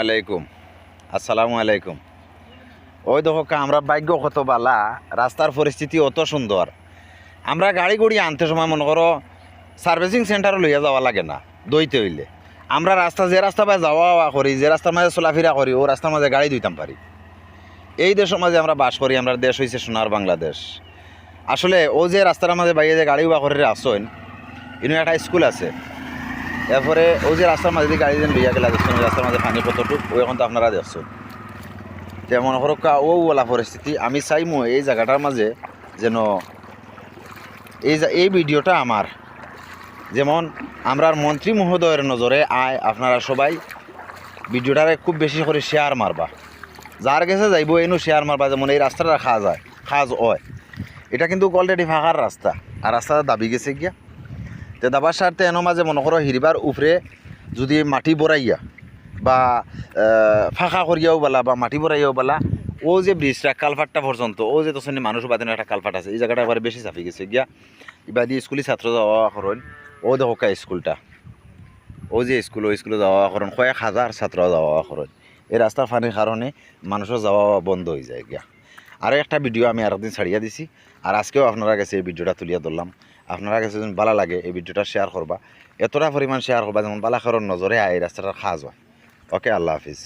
আলাইকুম আসসালামু আলাইকুম। ওই দেখো আমরা ভাগ্য কত বালা, রাস্তার পরিস্থিতি অত সুন্দর। আমরা গাড়ি গুড়ি আনতে সময় মনে করো সার্ভিসিং সেন্টারও লইয়া যাওয়া লাগে না দইতে হইলে। আমরা যে রাস্তা পায় যাওয়া আওয়া করি, যে রাস্তার মাঝে চলাফেরা করি, ও রাস্তার মাঝে গাড়ি ধুইতাম পারি। এই দেশের মাঝে আমরা বাস করি, আমরা দেশ হয়েছে সোনার বাংলাদেশ। আসলে ও যে রাস্তার মাঝে বাইরে যে গাড়ি উবা করে আসেন, ইনো একটা স্কুল আছে। এরপরে ও যে রাস্তার মাঝে গাড়ি যেন লইয়া গেলা দেখছেন, রাস্তার মাঝে পানি কতটুক ও এখন তো আপনারা দেখছেন। তেমন হরকা ও ওলা পরিস্থিতি আমি চাইমো এই জায়গাটার মাঝে যেন এই ভিডিওটা আমার যেমন আমরার মন্ত্রী মহোদয়ের নজরে আয়, আপনারা সবাই ভিডিওটারে খুব বেশি করে শেয়ার মারবা। যার কাছে যাইব এনু শেয়ার মারবা, যেমন এই রাস্তাটা খাজ হয়। এটা কিন্তু অলরেডি ফাঁকার রাস্তা, আর রাস্তাটা দাবি গেছে গিয়া। তো দাবার সারতে এনো মাঝে মনে করো হিরবার উপরে যদি মাটি বড়াইয়া বা ফাঁকা করিয়াও বলা বা মাটি বড়াইয়াও বলা, ও যে ব্রিজটা কালভারটা পর্যন্ত ও যে তোর মানুষ বাদে একটা কালভার্ট আছে, এই জায়গাটা একবারে বেশি চাপি গেছে গিয়া। এবার দিয়ে স্কুলে ছাত্র যাওয়া করেন, ও দেখো স্কুলটা, ও যে স্কুলে যাওয়া করেন কয়েক হাজার ছাত্র যাওয়া করেন। এই রাস্তার পানির কারণে মানুষের যাওয়া বন্ধ হয়ে যায় গিয়া। আরও একটা ভিডিও আমি আরেকদিন ছাড়িয়া দিছি, আর আজকেও আপনারা কাছে এই ভিডিওটা তুলিয়া ধরলাম। আপনারা কাছে যেন ভালো লাগে এই ভিডিওটা শেয়ার করবা, এতটা পরিমাণ শেয়ার করবা যেমন বালাখরের নজরে এই রাস্তাটার খাজ হয়। ওকে, আল্লাহ হাফিজ।